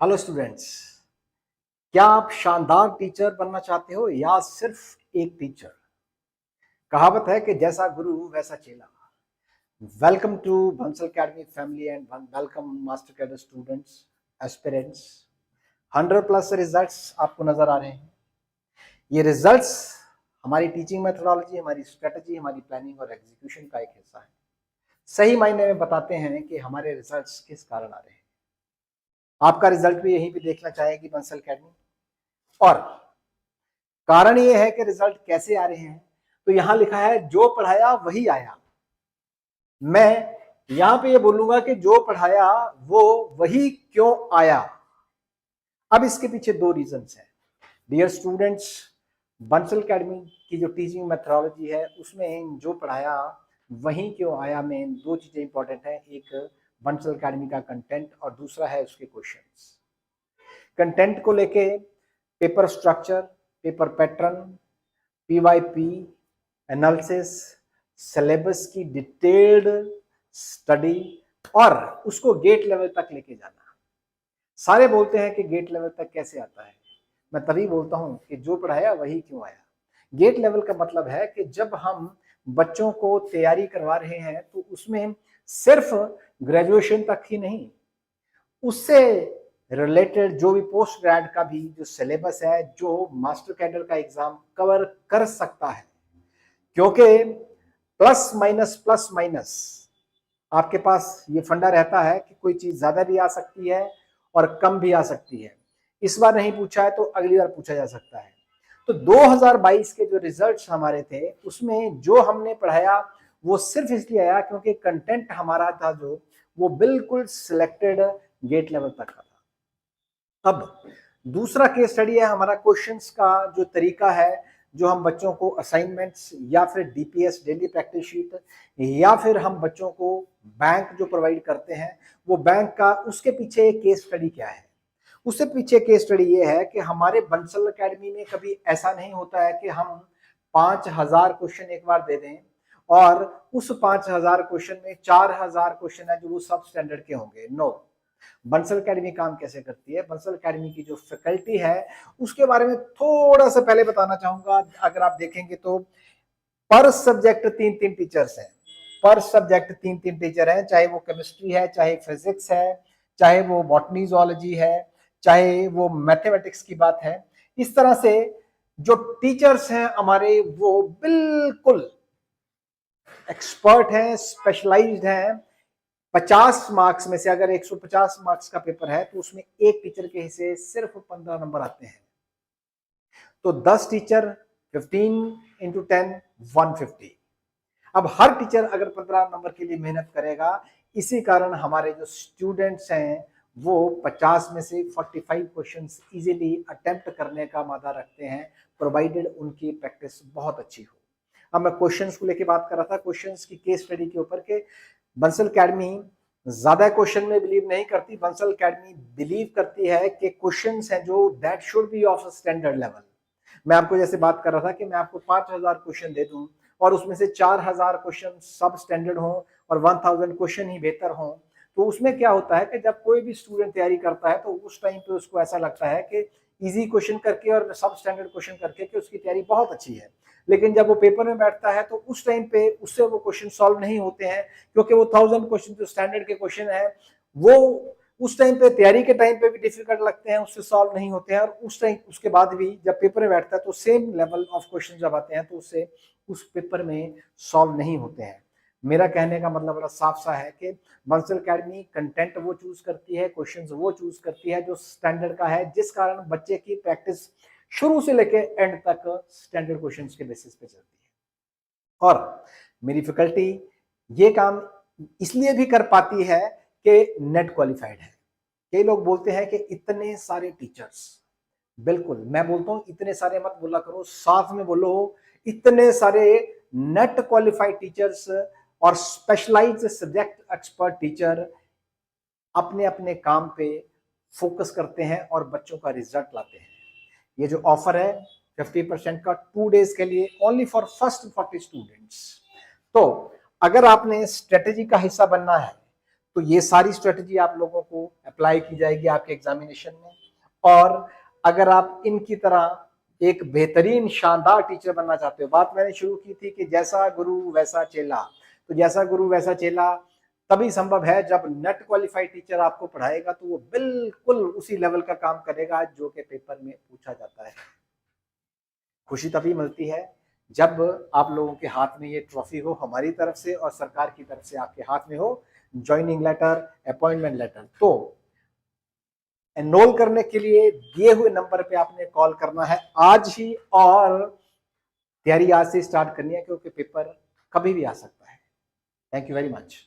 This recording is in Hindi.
Hello students. क्या आप शानदार टीचर बनना चाहते हो या सिर्फ एक टीचर? कहावत है कि जैसा गुरु वैसा चेला। Welcome to Bansal Academy family and welcome master cadre students, aspirants. 100+ results आपको नजर आ रहे हैं। ये रिजल्ट्स हमारी टीचिंग मेथोडोलॉजी, हमारी स्ट्रेटजी, हमारी प्लानिंग और एग्जीक्यूशन का एक हिस्सा है। सही मायने में बताते हैं कि हमारे रिजल्ट्स किस कारण आ रहे हैं। आपका रिजल्ट भी यहीं पे देखना चाहेगी बंसल अकेडमी। और कारण ये है कि रिजल्ट कैसे आ रहे हैं, तो यहां लिखा है जो पढ़ाया वही आया। मैं यहां पे ये बोलूंगा कि जो पढ़ाया वो वही क्यों आया। अब इसके पीछे दो रीजंस हैं। डियर स्टूडेंट्स, बंसल अकेडमी की जो टीचिंग मेथोडोलॉजी है उसमें जो पढ़ाया वही क्यों आया में दो चीजें इंपॉर्टेंट है। एक बंसल अकेडमी का कंटेंट और दूसरा है उसके क्वेश्चंस। कंटेंट को लेके paper structure, paper pattern, PYP analysis, syllabus की डिटेल्ड स्टडी और उसको गेट लेवल तक लेके जाना। सारे बोलते हैं कि गेट लेवल तक कैसे आता है। मैं तभी बोलता हूं कि जो पढ़ाया वही क्यों आया। गेट लेवल का मतलब है कि जब हम बच्चों को तैयारी करवा रहे हैं तो उसमें सिर्फ ग्रेजुएशन तक ही नहीं, उससे रिलेटेड जो भी पोस्ट ग्रेड का भी जो सिलेबस है, जो मास्टर कैडर का एग्जाम कवर कर सकता है। क्योंकि प्लस माइनस आपके पास ये फंडा रहता है कि कोई चीज ज्यादा भी आ सकती है और कम भी आ सकती है। इस बार नहीं पूछा है तो अगली बार पूछा जा सकता है। तो 2022 के जो रिजल्ट्स हमारे थे उसमें जो हमने पढ़ाया वो सिर्फ इसलिए आया क्योंकि कंटेंट हमारा था जो वो बिल्कुल सिलेक्टेड गेट लेवल तक का था। अब दूसरा केस स्टडी है हमारा क्वेश्चंस का जो तरीका है, जो हम बच्चों को असाइनमेंट्स या फिर डीपीएस डेली प्रैक्टिस शीट या फिर हम बच्चों को बैंक जो प्रोवाइड करते हैं वो बैंक का, उसके पीछे एक केस स्टडी क्या है। उससे पीछे केस स्टडी ये है कि हमारे बंसल अकेडमी में कभी ऐसा नहीं होता है कि हम 5000 क्वेश्चन एक बार दे दें और उस 5000 क्वेश्चन में 4000 क्वेश्चन है जो वो सब स्टैंडर्ड के होंगे। नो। बंसल अकेडमी काम कैसे करती है, बंसल अकेडमी की जो फैकल्टी है उसके बारे में थोड़ा सा पहले बताना चाहूंगा। अगर आप देखेंगे तो पर सब्जेक्ट 3-3 टीचर्स हैं। पर सब्जेक्ट 3-3 टीचर हैं, चाहे वो केमिस्ट्री है, चाहे फिजिक्स है, चाहे वो बॉटनी जूलॉजी है, चाहे वो मैथमेटिक्स की बात है। इस तरह से जो टीचर्स हैं हमारे वो बिल्कुल एक्सपर्ट हैं, स्पेशलाइज्ड हैं। 50 मार्क्स में से अगर 150 मार्क्स का पेपर है तो उसमें एक टीचर के हिस्से सिर्फ 15 नंबर आते हैं। तो 10 टीचर 15 इंटू 10 150। अब हर टीचर अगर 15 नंबर के लिए मेहनत करेगा, इसी कारण हमारे जो स्टूडेंट्स हैं वो 50 में से 45 क्वेश्चंस इजीली अटेम्प्ट करने का मादा रखते हैं, प्रोवाइडेड उनकी प्रैक्टिस बहुत अच्छी हो। अब मैं क्वेश्चंस को लेके बात कर रहा था, क्वेश्चंस की केस स्टडी के ऊपर के बंसल अकेडमी ज्यादा क्वेश्चन में बिलीव नहीं करती। बंसल अकेडमी बिलीव करती है कि क्वेश्चंस हैं जो that should be of standard level. मैं आपको जैसे बात कर रहा था कि मैं आपको 5000 क्वेश्चन दे दूं और उसमें से 4000 क्वेश्चन सब स्टैंडर्ड हो और 1000 क्वेश्चन ही बेहतर हो, तो उसमें क्या होता है कि जब कोई भी स्टूडेंट तैयारी करता है तो उस टाइम पे उसको ऐसा लगता है कि इजी क्वेश्चन करके और सब स्टैंडर्ड क्वेश्चन करके कि उसकी तैयारी बहुत अच्छी है। लेकिन जब वो पेपर में बैठता है तो उस टाइम पे उससे वो क्वेश्चन सॉल्व नहीं होते हैं, क्योंकि वो 1000 क्वेश्चन जो स्टैंडर्ड के क्वेश्चन है वो उस टाइम पे तैयारी के टाइम पे भी डिफिकल्ट लगते हैं, उससे सॉल्व नहीं होते हैं। और उस टाइम उसके बाद भी जब पेपर में बैठता है तो सेम लेवल ऑफ क्वेश्चन जब आते हैं तो उससे उस पेपर में सॉल्व नहीं होते हैं। मेरा कहने का मतलब बड़ा साफ सा है कि बंसल अकेडमी कंटेंट वो चूज करती है, क्वेश्चंस वो चूज करती है जो स्टैंडर्ड का है, जिस कारण बच्चे की प्रैक्टिस शुरू से लेके एंड तक स्टैंडर्ड क्वेश्चंस के बेसिस पे चलती है। और मेरी फैकल्टी ये काम इसलिए भी कर पाती है कि नेट क्वालिफाइड है। कई लोग बोलते हैं कि इतने सारे टीचर्स, बिल्कुल मैं बोलता हूं इतने सारे मत बोला करो, साथ में बोलो इतने सारे नेट क्वालिफाइड टीचर्स और स्पेशलाइज्ड सब्जेक्ट एक्सपर्ट टीचर अपने अपने काम पे फोकस करते हैं और बच्चों का रिजल्ट लाते हैं। ये जो ऑफर है 50% का 2 डेज के लिए ओनली फॉर फर्स्ट 40 स्टूडेंट्स। तो अगर आपने स्ट्रेटेजी का हिस्सा बनना है तो ये सारी स्ट्रेटजी आप लोगों को अप्लाई की जाएगी आपके एग्जामिनेशन में। और अगर आप इनकी तरह एक बेहतरीन शानदार टीचर बनना चाहते हो, बात मैंने शुरू की थी कि जैसा गुरु वैसा चेला, तो जैसा गुरु वैसा चेला तभी संभव है जब नेट क्वालिफाइड टीचर आपको पढ़ाएगा तो वो बिल्कुल उसी लेवल का काम करेगा जो कि पेपर में पूछा जाता है। खुशी तभी मिलती है जब आप लोगों के हाथ में ये ट्रॉफी हो हमारी तरफ से और सरकार की तरफ से आपके हाथ में हो, ज्वाइनिंग लेटर, अपॉइंटमेंट लेटर। तो एनरोल करने के लिए दिए हुए नंबर पे आपने कॉल करना है आज ही, और तैयारी आज से स्टार्ट करनी है क्योंकि पेपर कभी भी आ सकता है। Thank you very much.